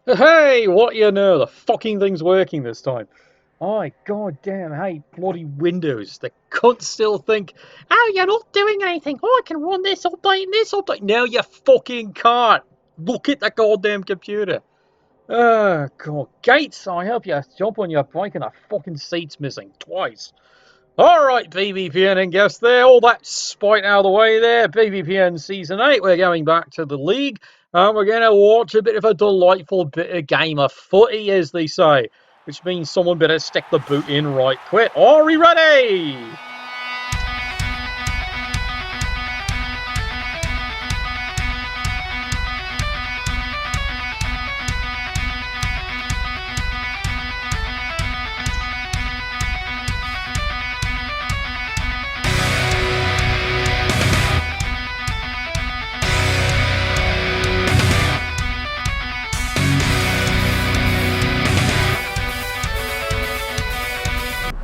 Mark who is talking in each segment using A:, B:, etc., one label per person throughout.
A: Hey, what you know? The fucking thing's working this time. Oh, god damn, hey, bloody Windows. The cunts still think, oh, you're not doing anything. Oh, I can run this update and this update. No, you fucking can't. Look at the goddamn computer. Oh, god. Gates, I help you jump on your bike and the fucking seat's missing twice. Alright, BBPN and guests there, all that spite out of the way there. BBPN Season 8, we're going back to the league, and we're going to watch a bit of a delightful bit of game of footy, as they say, which means someone better stick the boot in right quick. Are we ready?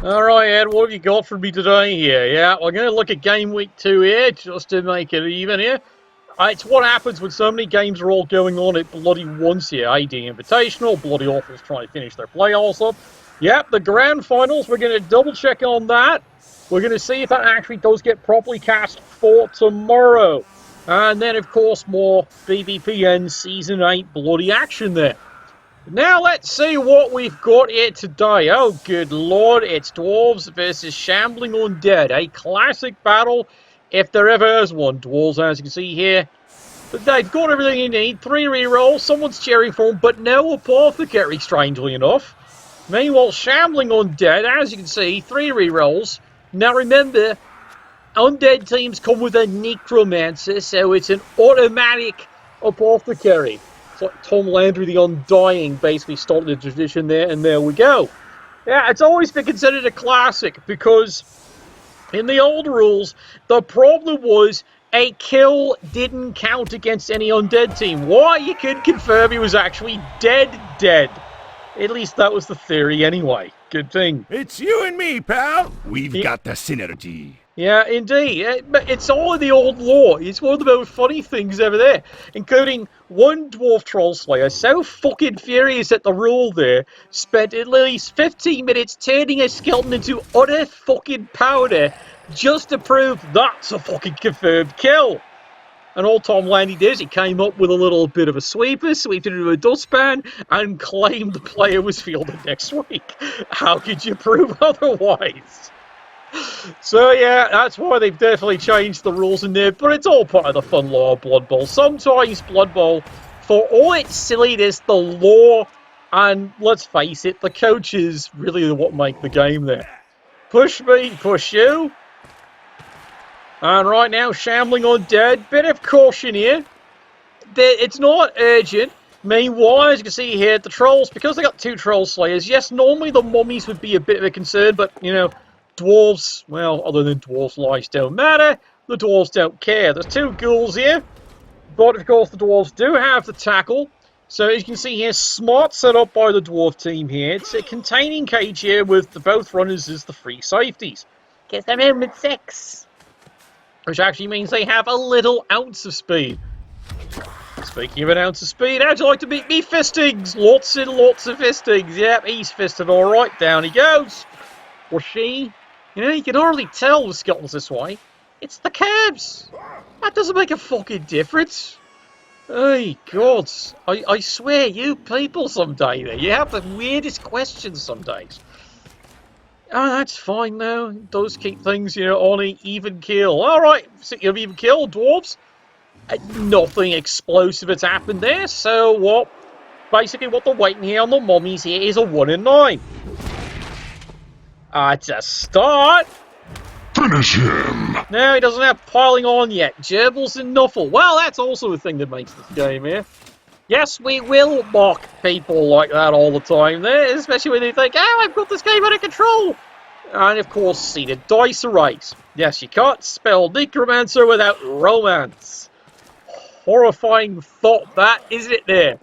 A: Alright, Ed, what have you got for me today here? Yeah, we're going to look at game week 2 here, just to make it even here. It's what happens when so many games are all going on at bloody once here. AD Invitational, bloody Awful's trying to finish their playoffs up. Yep, the grand finals, we're going to double check on that. We're going to see if that actually does get properly cast for tomorrow. And then, of course, more BBPN Season 8 bloody action there. Now let's see what we've got here today. Oh, good lord, it's Dwarves versus Shambling Undead. A classic battle, if there ever is one. Dwarves, as you can see here, but they've got everything you need. 3 rerolls, someone's cheering for them, but no apothecary, strangely enough. Meanwhile, Shambling Undead, as you can see, 3 rerolls. Now remember, Undead teams come with a Necromancer, so it's an automatic apothecary. It's like Tom Landry the Undying basically started the tradition there, and there we go. Yeah, it's always been considered a classic because in the old rules, the problem was a kill didn't count against any undead team. Why? You could confirm he was actually dead. At least that was the theory anyway. Good thing.
B: It's you and me, pal. We've got the synergy.
A: Yeah, indeed. It's all in the old lore. It's one of the most funny things ever there, including one dwarf troll slayer so fucking furious at the rule there, spent at least 15 minutes turning a skeleton into utter fucking powder just to prove that's a fucking confirmed kill. And all Tom Landy did is he came up with a little bit of a sweeper, sweeped it into a dustpan, and claimed the player was fielded next week. How could you prove otherwise? So yeah, that's why they've definitely changed the rules in there, but it's all part of the fun law of Blood Bowl. Sometimes Blood Bowl, for all its silliness, the law, and let's face it, the coaches really what make the game there. Push me, push you. And right now, Shambling Undead, bit of caution here. It's not urgent. Meanwhile, as you can see here, the trolls, because they got 2 troll slayers, yes, normally the mummies would be a bit of a concern, but, you know, dwarves, well, other than dwarves' lives don't matter, the dwarves don't care. There's 2 ghouls here, but of course the dwarves do have the tackle. So as you can see here, smart set up by the dwarf team here. It's a containing cage here with both runners as the free safeties. Gets them in with 6. Which actually means they have a little ounce of speed. Speaking of an ounce of speed, how'd you like to beat me? Fistings! Lots and lots of fistings. Yep, he's fisted alright. Down he goes. Or she. You know, you can hardly tell the skeletons this way. It's the cabs. That doesn't make a fucking difference. Hey, God. I swear, you people some day there. You have the weirdest questions some days. Oh, that's fine though. It does keep things, you know, on an even kill. Alright, so you've even killed dwarves. Nothing explosive has happened there, so what? Basically what they're waiting here on the mummies here is a 1 in 9. It's a start.
C: Finish him!
A: No, he doesn't have piling on yet. Gerbils and Nuffle. Well, that's also a thing that makes this game here. Yes, we will mock people like that all the time there, especially when they think, oh, I've got this game under control. And of course, seeded dice arrays. Yes, you can't spell Necromancer without romance. Horrifying thought that, isn't it there?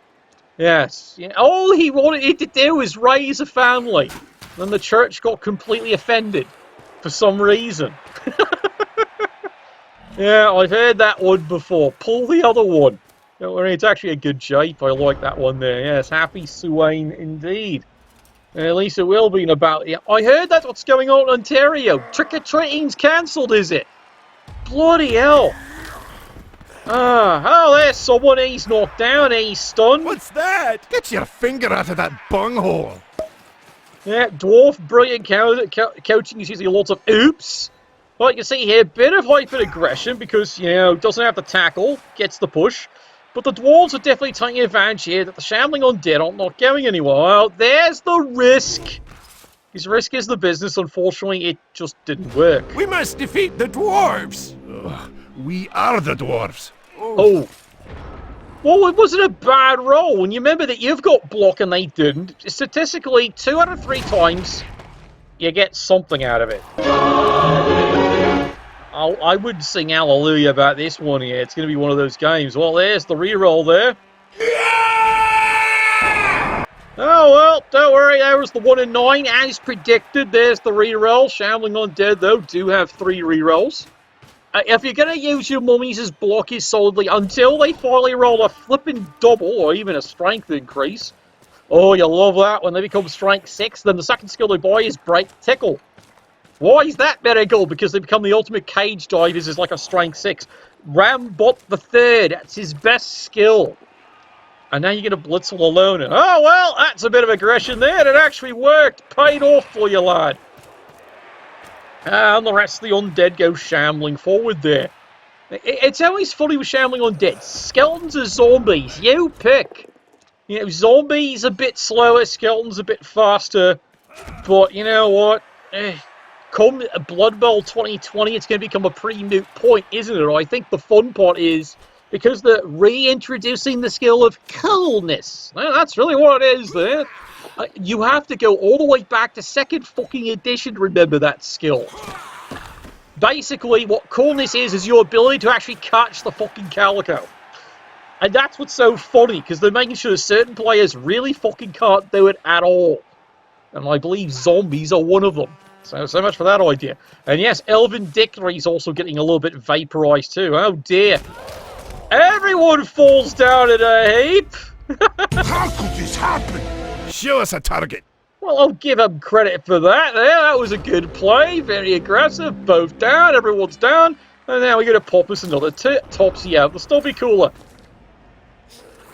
A: Yes. You know, all he wanted it to do was raise a family. Then the church got completely offended for some reason. Yeah, I've heard that one before. Pull the other one. Don't worry, it's actually a good shape. I like that one there. Yes, happy Swain indeed. At least it will be in about... Yeah, I heard that's what's going on in Ontario. Trick-or-treating's cancelled, is it? Bloody hell. Oh, there's someone. He's knocked down. He's stunned.
B: What's that? Get your finger out of that bunghole.
A: Yeah, Dwarf brilliant coaching is using lots of oops. Well, you can see here, bit of hyper aggression because, you know, doesn't have the tackle, gets the push. But the Dwarves are definitely taking advantage here that the Shambling Undead are not going anywhere. Well, there's the risk. His risk is the business. Unfortunately, it just didn't work.
B: We must defeat the Dwarves. Ugh, we are the Dwarves.
A: Oh. Well, it wasn't a bad roll. When you remember that you've got block and they didn't, statistically, 2 out of 3 times, you get something out of it. I would sing hallelujah about this one here. It's going to be one of those games. Well, there's the reroll there. Yeah! Oh, well, don't worry. There was the 1 in 9. As predicted, there's the reroll. Shambling Undead, though, do have 3 rerolls. If you're going to use your mummies as blockers solidly until they finally roll a flipping double or even a strength increase. Oh, you love that. When they become strength 6, then the second skill they buy is Break Tickle. Why is that medical? Because they become the ultimate cage divers is like a strength 6. Rambot the Third, that's his best skill. And now you're going to Blitzel alone. And, oh, well, that's a bit of aggression there. It actually worked. Paid off for you, lad. And the rest of the Undead go shambling forward there. It's always funny with Shambling Undead. Skeletons are zombies. You pick. You know, zombies a bit slower, skeletons a bit faster. But you know what? Come Blood Bowl 2020, it's going to become a pretty moot point, isn't it? I think the fun part is because they're reintroducing the skill of coolness. Well, that's really what it is there. You have to go all the way back to 2nd fucking edition to remember that skill. Basically, what coolness is your ability to actually catch the fucking calico. And that's what's so funny, because they're making sure certain players really fucking can't do it at all. And I believe zombies are one of them. So much for that idea. And yes, Elven Dictory is also getting a little bit vaporized too. Oh dear. Everyone falls down in a heap.
B: How could this happen? Show us a target.
A: Well, I'll give him credit for that. That was a good play. Very aggressive. Both down. Everyone's down. And now we're going to pop us another Topsy out the Stubby Cooler.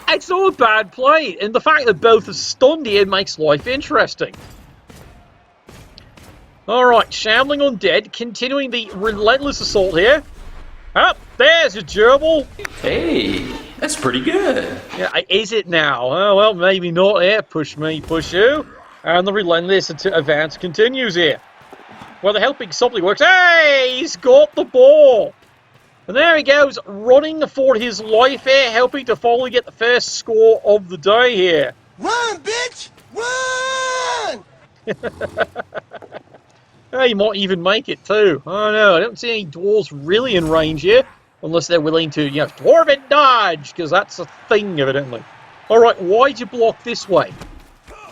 A: It's not a bad play. And the fact that both are stunned here makes life interesting. Alright, Shambling Undead, continuing the relentless assault here. Oh, there's your gerbil.
D: Hey, that's pretty good.
A: Yeah, is it now? Oh, well, maybe not here. Push me, push you. And the relentless advance continues here. Well, the helping something works. Hey, he's got the ball. And there he goes, running for his life here, helping to finally get the first score of the day here.
E: Run, bitch! Run!
A: He might even make it too. Oh no, I don't see any dwarves really in range here. Unless they're willing to, you know, dwarven dodge, because that's a thing, evidently. Alright, why'd you block this way?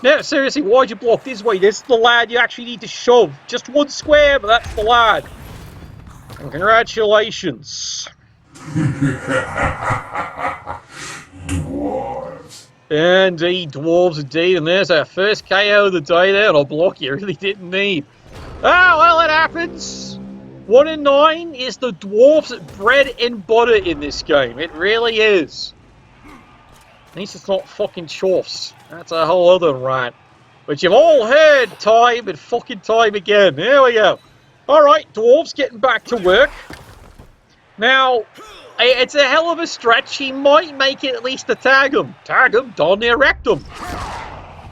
A: No, seriously, why'd you block this way? This is the lad you actually need to shove. Just 1 square, but that's the lad. And congratulations.
C: Dwarves.
A: Indeed, dwarves indeed. And there's our first KO of the day there, and a block you really didn't need. Ah, well, it happens. 1 in 9 is the dwarves' bread and butter in this game. It really is. At least it's not fucking chorfs. That's a whole other rant. But you've all heard time and fucking time again. There we go. Alright, dwarves getting back to work. Now, it's a hell of a stretch. He might make it at least to tag him. Tag him, darn near wrecked him.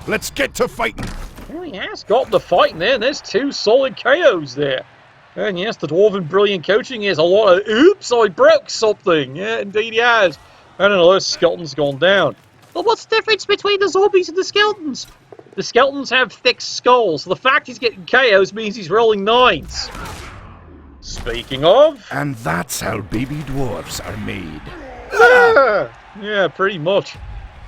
B: Let's get to fighting.
A: Well, he has got the fighting there. There's 2 solid KOs there. And yes, the Dwarven brilliant coaching is a lot of, oops, I broke something. Yeah, indeed he has. And another skeleton's gone down. But what's the difference between the zombies and the skeletons? The skeletons have thick skulls. The fact he's getting KOs means he's rolling 9s. Speaking of...
B: And that's how baby dwarves are made.
A: Yeah, pretty much.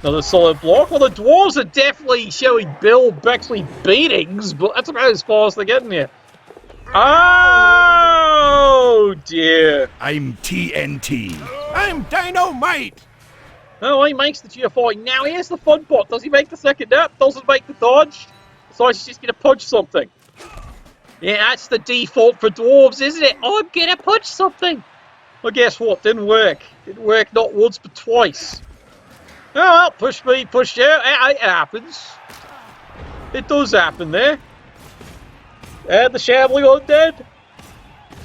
A: Another solid block. Well, the dwarves are definitely showing Bill Bexley beatings, but that's about as far as they're getting here. Oh, dear.
B: I'm TNT. I'm Dynamite.
A: Oh, he makes the GFI. Now here's the fun part. Does he make the second up? Doesn't make the dodge? So he's just going to punch something. Yeah, that's the default for dwarves, isn't it? I'm going to punch something. Well, guess what? Didn't work. Didn't work not once, but twice. Oh, well, push me, push you. It happens. It does happen there. And the Shambling Undead.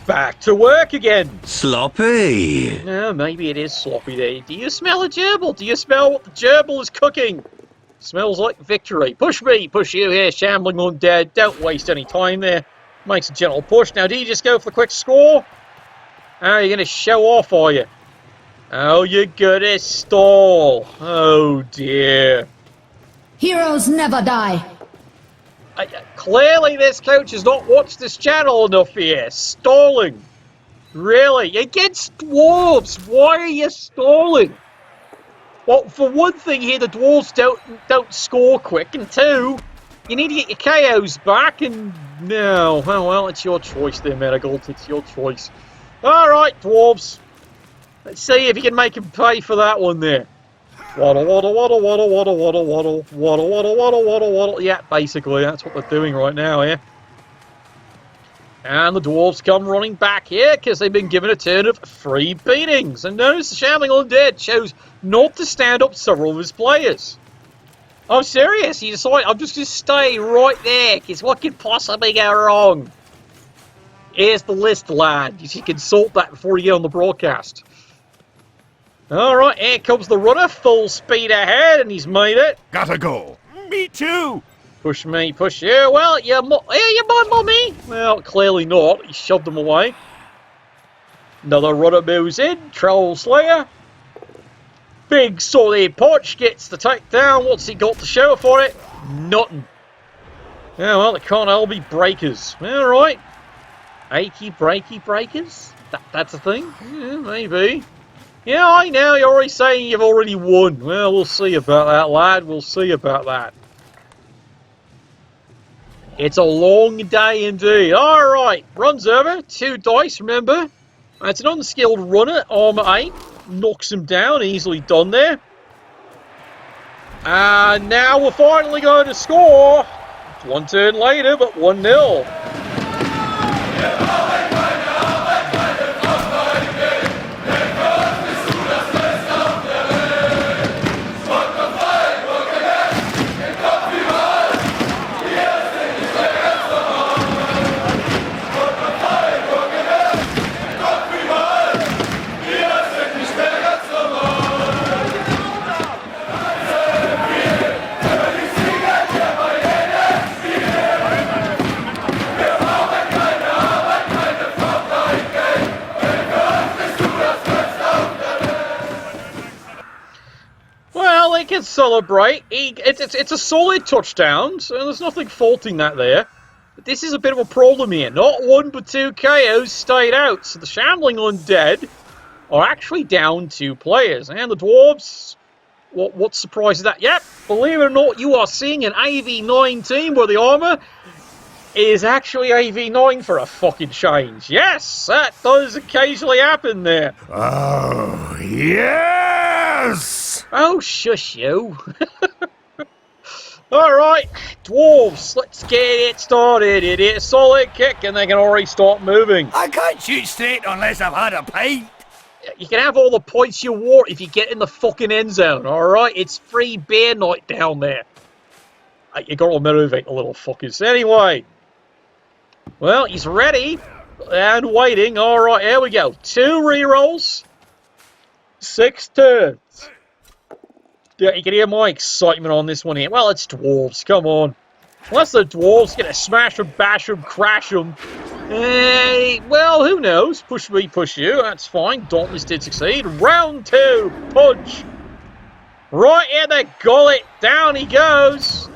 A: Back to work again.
F: Sloppy.
A: No, maybe it is sloppy there. Do you smell a gerbil? Do you smell what the gerbil is cooking? Smells like victory. Push me, push you here, Shambling Undead. Don't waste any time there. Makes a gentle push. Now, do you just go for the quick score? Are you going to show off, are you? Oh, you're gonna stall. Oh, dear.
G: Heroes never die.
A: Clearly, this coach has not watched this channel enough here. Stalling. Really? Against dwarves. Why are you stalling? Well, for one thing here, the dwarves don't score quick. And two, you need to get your KOs back. And no. Oh, well, it's your choice there, Marigold. It's your choice. All right, dwarves. Let's see if you can make him pay for that one there. Waddle, waddle, waddle, waddle, waddle, waddle, waddle, waddle, waddle, waddle, waddle, waddle. Yeah, basically, that's what they're doing right now here. And the dwarves come running back here because they've been given a turn of free beatings. And notice the Shambling Undead chose not to stand up several of his players. I'm serious. He decided, I'm just going to stay right there because what could possibly go wrong? Here's the list, lad. You should consult that before you get on the broadcast. Alright, here comes the runner, full speed ahead, and he's made it.
B: Gotta go. Me too.
A: Push me, push you. Well, you're my mummy. Well, clearly not. He shoved him away. Another runner moves in. Troll Slayer. Big solid punch gets the takedown. What's he got to show for it? Nothing. Yeah, well, it can't all be breakers. Alright. Achy, breaky breakers? That's a thing? Yeah, maybe. Yeah, I know, you're already saying you've already won. Well, we'll see about that, lad. We'll see about that. It's a long day indeed. Alright, runs over. 2 dice, remember. It's an unskilled runner. Armor 8. Knocks him down. Easily done there. And now we're finally going to score. It's 1 turn later, but 1-0. They can celebrate. It's a solid touchdown, so there's nothing faulting that there. But this is a bit of a problem here. Not 1 but 2 KOs stayed out, so the Shambling Undead are actually down 2 players. And the Dwarves, what surprise is that? Yep, believe it or not, you are seeing an AV9 team where the armor is actually AV9 for a fucking change. Yes, that does occasionally happen there.
B: Oh, yes!
A: Oh, shush you. Alright, dwarves, let's get it started. It is a solid kick and they can already start moving.
B: I can't shoot straight unless I've had a pint.
A: You can have all the points you want if you get in the fucking end zone, alright? It's free beer night down there. You gotta move it, little fuckers. Anyway. Well, he's ready and waiting. Alright, here we go. 2 rerolls. 6 turns. Yeah, you can hear my excitement on this one here. Well, it's dwarves. Come on. Unless the dwarves gonna smash them, bash them, crash them. Well, who knows? Push me, push you. That's fine. Dauntless did succeed. Round 2. Punch. Right in the gullet. Down he goes.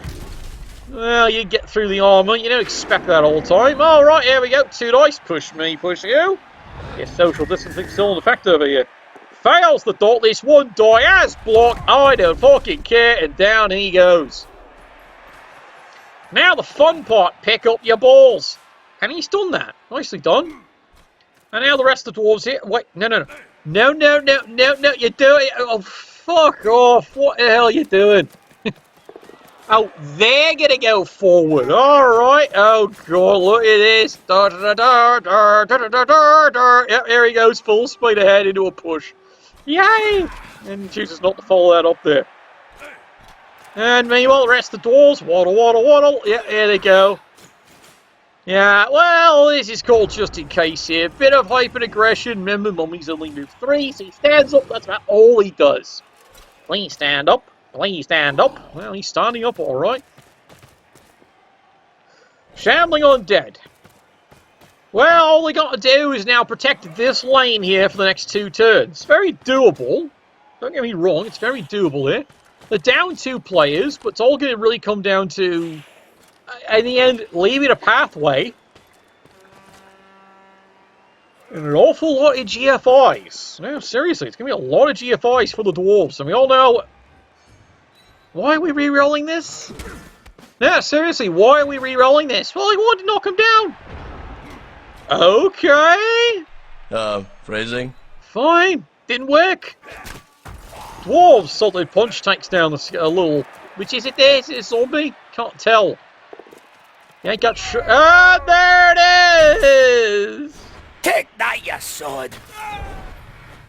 A: Well, you get through the armor. You don't expect that all the time. All right, here we go. 2 dice. Push me, push you. Yeah, social distancing still in effect over here. Fails the Dauntless. 1 die as blocked. I don't fucking care. And down he goes. Now the fun part. Pick up your balls. And he's done that. Nicely done. And now the rest of the dwarves here. Wait, no. No, you do it. Oh, fuck off. What the hell are you doing? Oh, they're going to go forward. All right. Oh, God, look at this. Yep, here he goes, full speed ahead into a push. Yay! And chooses not to follow that up there. And meanwhile, the rest of the dwarves, waddle, waddle, waddle. Yeah, here they go. Yeah, well, this is called just in case here. Bit of hyper-aggression. Remember, Mummy's only moved 3, so he stands up. That's about all he does. Please stand up. Please stand up. Well, he's standing up all right. Shambling Undead. Well, all they got to do is now protect this lane here for the next 2 turns. Very doable. Don't get me wrong, it's very doable here. They're down 2 players, but it's all going to really come down to, in the end, leaving a pathway. And an awful lot of GFIs. No, seriously, it's going to be a lot of GFIs for the Dwarves. And we all know... Why are we re-rolling this? Yeah, seriously, why are we re-rolling this? Well, he wanted to knock him down. Okay.
F: Phrasing?
A: Fine. Didn't work. Dwarves, Solid Punch takes down a little... Which is it there? Is it a zombie? Can't tell. Yeah, got... Ah, there it is!
B: Take that, you sod!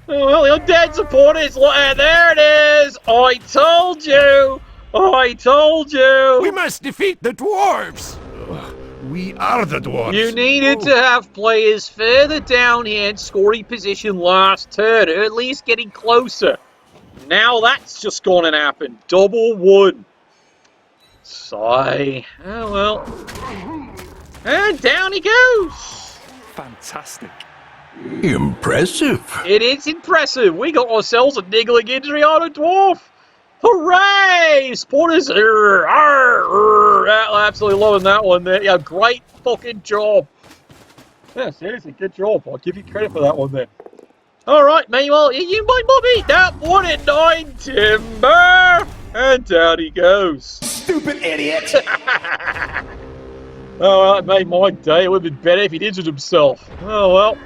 A: Oh, well, the undead supporters, there it is! I told you! I told you!
B: We must defeat the dwarves!
C: We are the dwarves.
A: You needed to have players further down here in scoring position last turn, or at least getting closer. Now that's just going to happen. Double 1. Sigh. Oh well. And down he goes!
B: Fantastic.
C: Impressive.
A: It is impressive. We got ourselves a niggling injury on a dwarf. Hooray! Supporters, absolutely loving that one there. Yeah, great fucking job. Yeah, seriously, good job. I'll give you credit for that one then. Alright, meanwhile, you my mummy, that 1 in 9 timber! And down he goes.
E: Stupid idiot!
A: Oh, well, it made my day. It would have been better if he'd injured himself. Oh, well.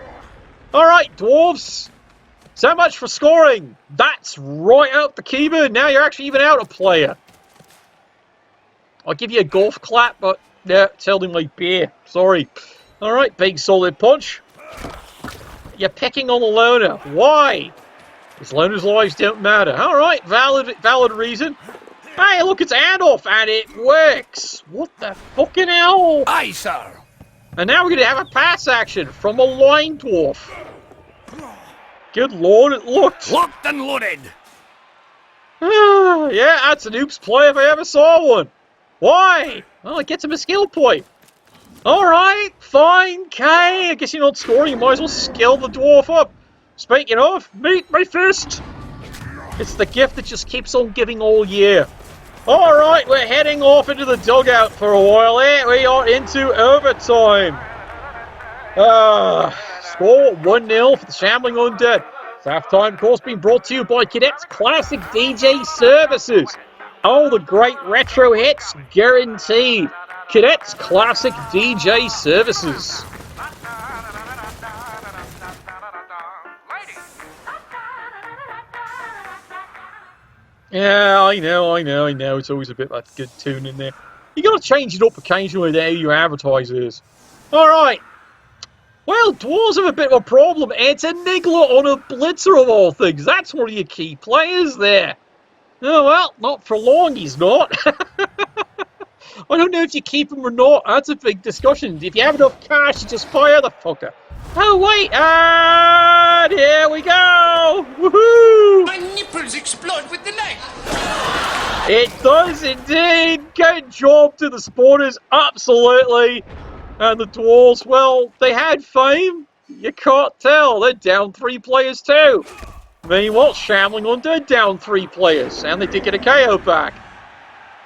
A: Alright, dwarves. So much for scoring. That's right out the keyboard. Now you're actually even out a player. I'll give you a golf clap, but yeah, it's held in my beer. Sorry. Alright, big solid punch. You're picking on the loner. Why? Because loners' lives don't matter. Alright, valid reason. Hey, look, it's handoff, and it works. What the fucking hell?
B: Aye, sir.
A: And now we're going to have a pass action from a line dwarf. Good lord, it looked.
B: Locked and loaded.
A: Yeah, that's an oops play if I ever saw one. Why? Well, it gets him a skill point. Alright, fine, Kay. I guess you're not scoring, you might as well skill the dwarf up. Speaking of, meet my fist. It's the gift that just keeps on giving all year. Alright, we're heading off into the dugout for a while here. We are into overtime. Score 1-0 for the Shambling Undead. Halftime, of course, being brought to you by Cadets Classic DJ Services. All the great retro hits guaranteed. Cadets Classic DJ Services. Yeah, I know. It's always a bit like a good tune in there. You got to change it up occasionally with how your advertiser is. Alright. Well, Dwarves have a bit of a problem. It's a Niggler on a Blitzer of all things. That's one of your key players there. Oh, well, not for long he's not. I don't know if you keep him or not. That's a big discussion. If you have enough cash, you just fire the fucker. Oh, wait. And here we go. Woohoo!
E: My nipples explode with delight!
A: It does indeed. Good job to the supporters. Absolutely. And the Dwarves, well, they had fame. You can't tell. They're down 3 players too. Meanwhile, Shambling Undead down 3 players. And they did get a KO back.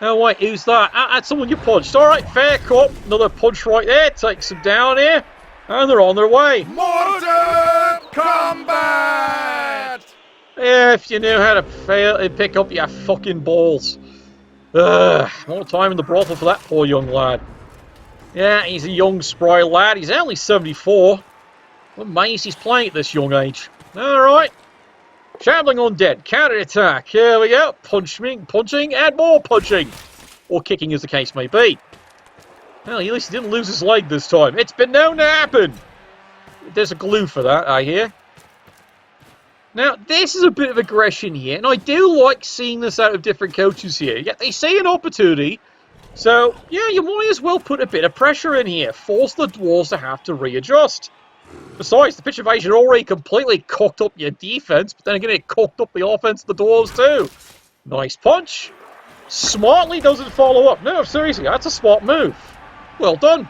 A: Oh, wait, who's that? That's someone you punched. All right, fair cop. Another punch right there. Takes them down here. And they're on their way.
B: Mortal combat!
A: Yeah, if you knew how to fail and pick up your fucking balls. More time in the brothel for that poor young lad. Yeah, he's a young, spry lad. He's only 74. What maze he's playing at this young age. Alright. Shambling Undead, counter-attack. Here we go. Punching, and more punching. Or kicking, as the case may be. Well, at least he didn't lose his leg this time. It's been known to happen. There's a glue for that, I hear. Now, this is a bit of aggression here, and I do like seeing this out of different coaches here. Yet they see an opportunity, so, yeah, you might as well put a bit of pressure in here. Force the Dwarves to have to readjust. Besides, the pitch invasion already completely cocked up your defense, but then again, it cocked up the offense of the Dwarves too. Nice punch. Smartly doesn't follow up. No, seriously, that's a smart move. Well done.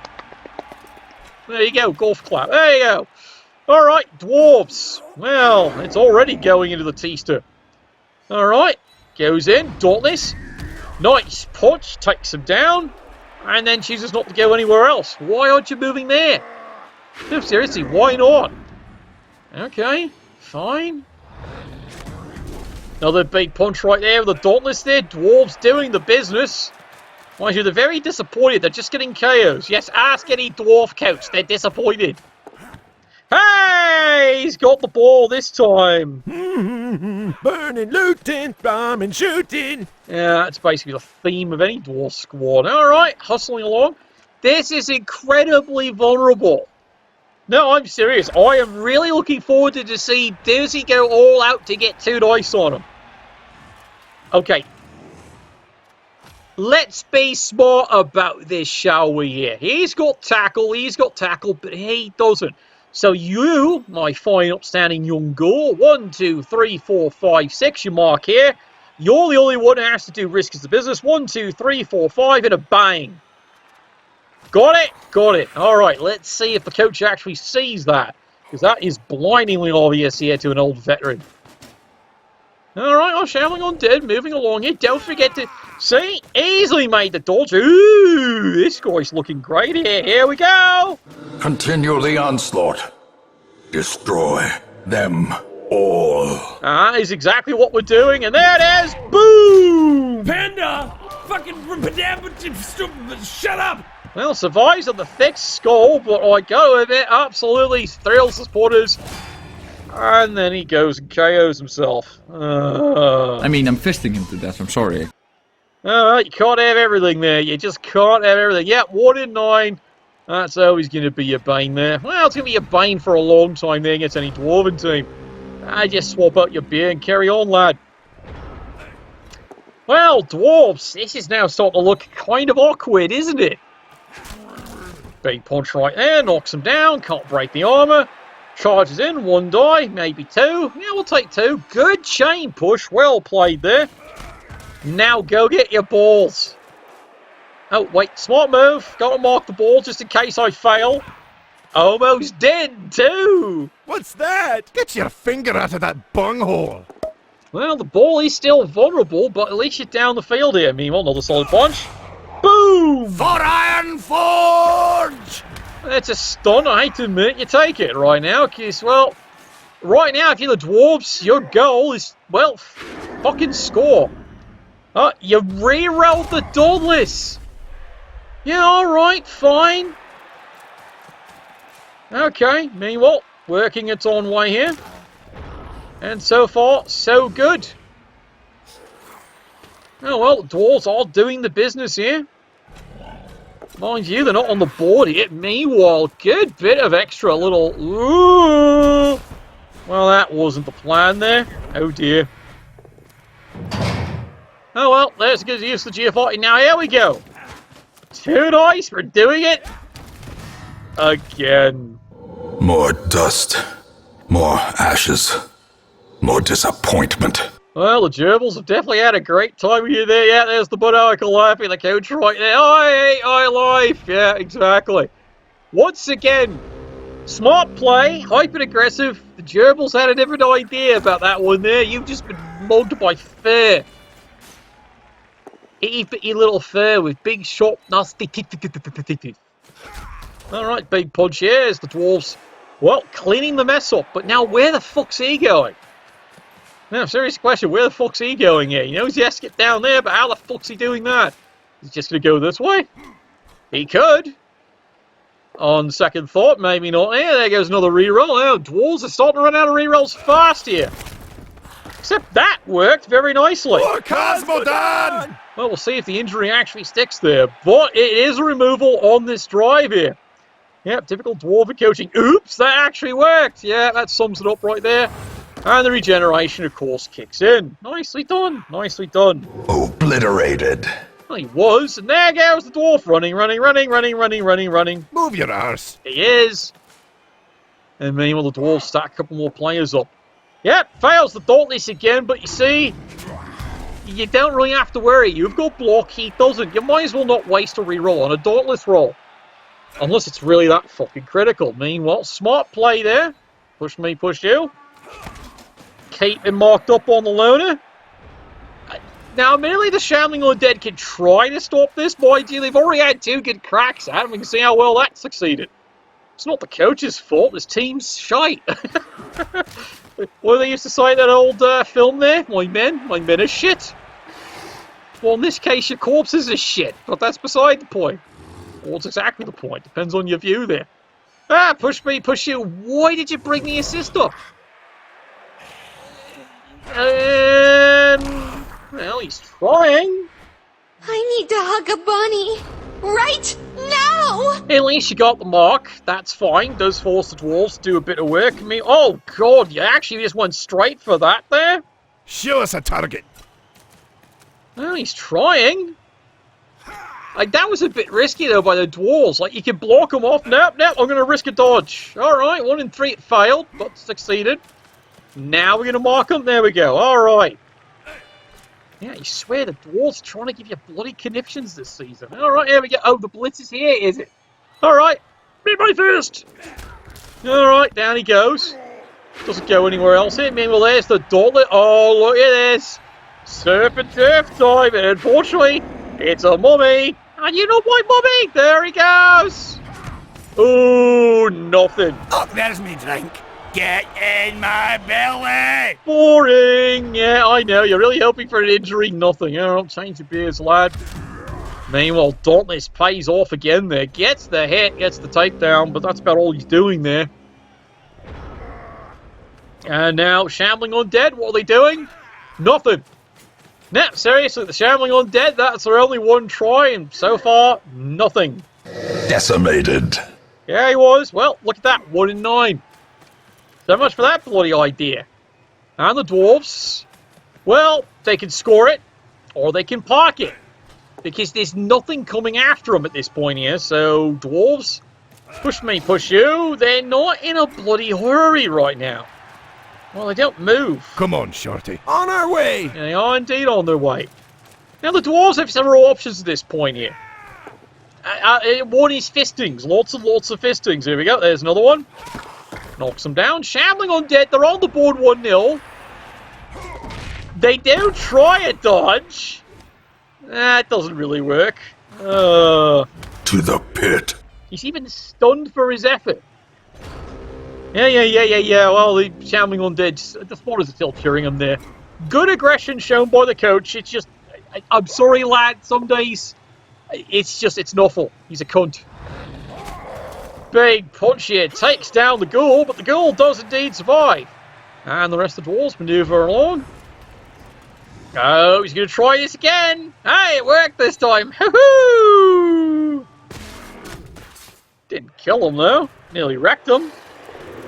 A: There you go, golf clap. There you go. Alright, Dwarves. Well, it's already going into the Teaster. Alright, goes in, Dauntless. Nice punch, takes him down, and then chooses not to go anywhere else. Why aren't you moving there? No, seriously, why not? Okay, fine. Another big punch right there with the Dauntless there. Dwarves doing the business. Mind you, they're very disappointed. They're just getting KOs. Yes, ask any Dwarf coach. They're disappointed. Hey! He's got the ball this time.
B: Burning, looting, bombing, shooting.
A: Yeah, that's basically the theme of any Dwarf squad. Alright, hustling along. This is incredibly vulnerable. No, I'm serious. I am really looking forward to see, does he go all out to get 2 dice on him? Okay. Let's be smart about this, shall we here? He's got tackle, but he doesn't. So you, my fine upstanding young ghoul, 1, 2, 3, 4, 5, 6, you mark here. You're the only one who has to do risk as the business. 1, 2, 3, 4, 5, and a bang. Got it? Got it. Alright, let's see if the coach actually sees that. Because that is blindingly obvious here to an old veteran. Alright, I'm Shambling Undead, moving along here. Don't forget to... See? Easily made the dodge. Ooh, this guy's looking great here. Here we go.
C: Continue the onslaught. Destroy them all.
A: That is exactly what we're doing, and there it is. Boom!
B: Panda! Fucking shut up!
A: Well, survives on the thick skull, but I gotta admit, absolutely thrills the supporters. And then he goes and KOs himself.
H: I mean, I'm fisting him to death, I'm sorry.
A: Alright, you can't have everything there. You just can't have everything. Yep, 1 in 9. That's always going to be your bane there. Well, it's going to be your bane for a long time there against any Dwarven team. I just swap out your beer and carry on, lad. Well, Dwarves, this is now starting to look kind of awkward, isn't it? Big punch right there, knocks him down, can't break the armor. Charges in, 1 die, maybe 2. Yeah, we'll take 2. Good chain push, well played there. Now go get your balls. Oh, wait, smart move. Gotta mark the ball just in case I fail. Almost did, too.
B: What's that? Get your finger out of that bunghole.
A: Well, the ball is still vulnerable, but at least you're down the field here. Meanwhile, another solid punch. Boom!
B: For Iron Forge!
A: That's a stun, I hate to admit. You take it right now, because, well, right now, if you're the Dwarves, your goal is, well, fucking score. Oh, you re-rolled the Dauntless. Yeah, alright, fine. Okay, meanwhile, working its own way here. And so far, so good. Oh well, the Dwarves are doing the business here. Mind you, they're not on the board yet. Meanwhile, good bit of extra little... Ooh. Well, that wasn't the plan there. Oh dear. Oh well, there's a good use of the GFI. Now here we go. 2 dice, we're doing it. Again.
C: More dust. More ashes. More disappointment.
A: Well, the gerbils have definitely had a great time with you there. Yeah, there's the maniacal laugh in the coach right there. I hate my life. Yeah, exactly. Once again, smart play, hyper-aggressive. The gerbils had a different idea about that one there. You've just been mugged by fear. Itty-bitty little fur with big, sharp, nasty teeth. Alright, big punch here as the Dwarves, well, cleaning the mess up. But now, where the fuck's he going? Now, serious question, where the fuck's he going here? He knows he has to get down there, but how the fuck's he doing that? He's just going to go this way? He could. On second thought, maybe not. Yeah, there goes another reroll. Oh, Dwarves are starting to run out of rerolls fast here. Except that worked very nicely.
B: More Cosmodan!
A: Well, we'll see if the injury actually sticks there. But it is a removal on this drive here. Yep, typical Dwarven coaching. Oops, that actually worked. Yeah, that sums it up right there. And the regeneration, of course, kicks in. Nicely done. Nicely done.
C: Obliterated.
A: Well, he was. And there goes the dwarf running.
B: Move your arse.
A: He is. And meanwhile, the dwarves stack a couple more players up. Yep, fails the Dauntless again, but you see, you don't really have to worry. You've got block, he doesn't. You might as well not waste a reroll on a Dauntless roll. Unless it's really that fucking critical. Meanwhile, smart play there. Push me, push you. Keep him marked up on the loner. Now, admittedly, the Shambling Undead can try to stop this, but ideally, they've already had 2 good cracks at him. We can see how well that succeeded. It's not the coach's fault. This team's shite. What do they used to say in that old film there? My men are shit. Well, in this case, your corpses are shit. But that's beside the point. Well, it's exactly the point. Depends on your view there. Ah, push me, push you. Why did you bring the assist up? Well, he's trying.
I: I need to hug a bunny. Right now!
A: At least you got the mark. That's fine. Does force the dwarves to do a bit of work. I mean, oh, God, you actually just went straight for that there?
B: Show us a target.
A: Well, he's trying. Like, that was a bit risky, though, by the dwarves. Like, you can block them off. Nope, I'm going to risk a dodge. All right, 1 in 3, it failed, but succeeded. Now we're going to mark them. There we go. All right. Yeah, you swear the dwarves are trying to give you bloody conniptions this season. All right, here we go. Oh, the blitz is here, is it? All right, be my first. All right, down he goes. Doesn't go anywhere else here. Meanwhile, there's the Gauntlet. Oh, look at this. Serpent Turf time. And unfortunately, it's a mummy. And you know my mummy. There he goes. Ooh, nothing.
B: Oh, there's me drink. Get in my belly!
A: Boring. Yeah, I know. You're really hoping for an injury. Nothing. All right, change your beers, lad. Meanwhile, Dauntless pays off again there. Gets the hit, gets the takedown, but that's about all he's doing there. And now, Shambling Undead, what are they doing? Nothing. No, seriously, the Shambling Undead, that's their only one try, and so far, nothing.
C: Decimated.
A: Yeah, he was. Well, look at that. 1 in 9. So much for that bloody idea. And the dwarves, well, they can score it, or they can park it. Because there's nothing coming after them at this point here. So, dwarves, push me, push you. They're not in a bloody hurry right now. Well, they don't move.
B: Come on, Shorty. On our way!
A: They are indeed on their way. Now, the dwarves have several options at this point here. One is fistings. Lots and lots of fistings. Here we go. There's another one. Knocks them down. Shambling Undead, they're on the board 1-0. They do try a dodge. That doesn't really work.
C: To the pit.
A: He's even stunned for his effort. Yeah. Well, the Shambling Undead, the spotters are still cheering him there. Good aggression shown by the coach. It's just, I'm sorry, lad. Some days, it's awful. He's a cunt. Big punch here takes down the ghoul, but the ghoul does indeed survive. And the rest of the dwarves maneuver along. Oh, he's going to try this again. Hey, it worked this time. Hoo-hoo! Didn't kill him, though. Nearly wrecked him.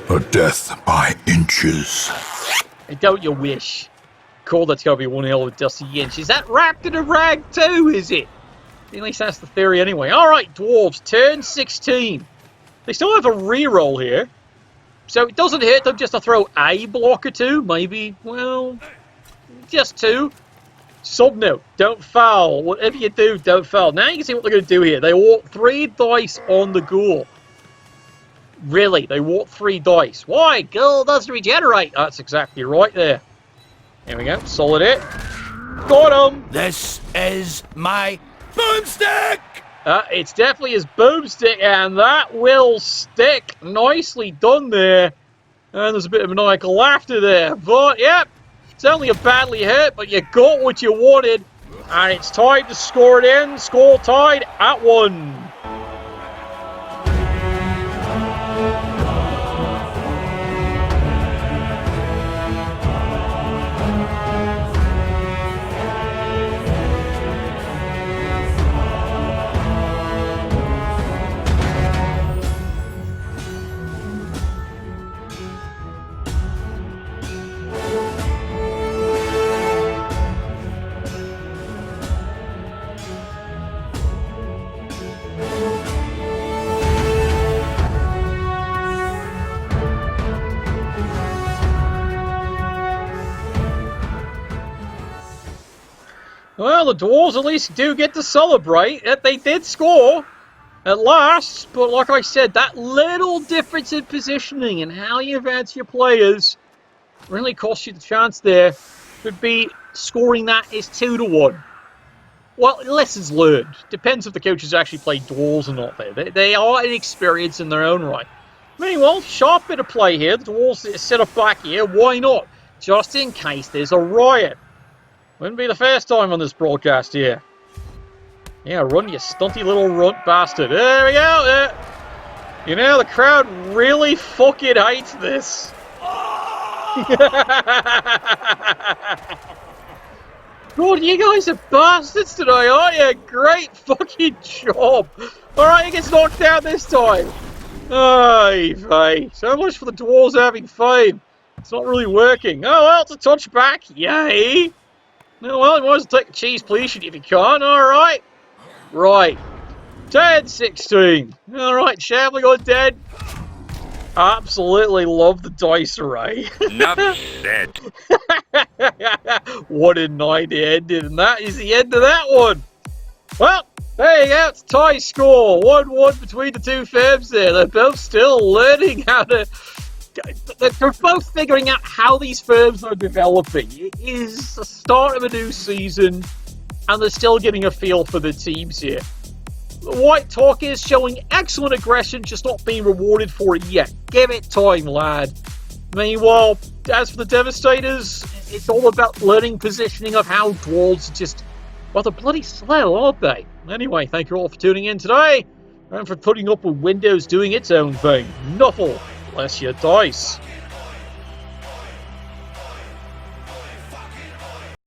C: A death by inches.
A: And don't you wish? Cool, that's got to be one hell of a dusty inch. Is that wrapped in a rag too, is it? At least that's the theory anyway. All right, dwarves, turn 16. They still have a reroll here. So it doesn't hurt them just to throw a block or two. Maybe, well, just 2. Subnote, don't foul. Whatever you do, don't foul. Now you can see what they're going to do here. They walk 3 dice on the ghoul. Really, they walk 3 dice. Why? Ghoul doesn't regenerate. That's exactly right there. Here we go. Solid hit. Got him.
B: This is my boomstick!
A: It's definitely his boomstick, and that will stick. Nicely done there. And there's a bit of maniacal laughter there. But, yep, it's only a badly hit, but you got what you wanted. And it's time to score it in. Score tied at 1. Well, the Dwarves at least do get to celebrate that they did score at last, but like I said, that little difference in positioning and how you advance your players really cost you the chance there. Could be scoring that is 2-1. Well, lessons learned. Depends if the coaches actually played Dwarves or not there. They are inexperienced in their own right. Meanwhile, sharp bit of play here. The Dwarves set up back here. Why not? Just in case there's a riot. Wouldn't be the first time on this broadcast here. Yeah, run, you stunty little runt bastard. There we go. You know, the crowd really fucking hates this. God, you guys are bastards today, aren't you? Great fucking job. Alright, he gets knocked out this time. Ay, so much for the Dwarves having fame. It's not really working. Oh, well, it's a touchback. Yay. Oh, well, you might as well take the cheese, please, if you can. Alright. Right. 10-16. Alright, Shambling Undead. Absolutely love the dice array.
B: Enough said.
A: What a night it ended, and that is the end of that one. Well, there you go, it's a tie score. 1-1 between the two firms there. They're both still learning how to... They're both figuring out how these firms are developing. It is the start of a new season, and they're still getting a feel for the teams here. The White Talk is showing excellent aggression, just not being rewarded for it yet. Give it time, lad. Meanwhile, as for the Devastators, it's all about learning positioning of how Dwarves are just... Well, they're bloody slow, aren't they? Anyway, thank you all for tuning in today, and for putting up with Windows doing its own thing. Nuffle, bless your dice.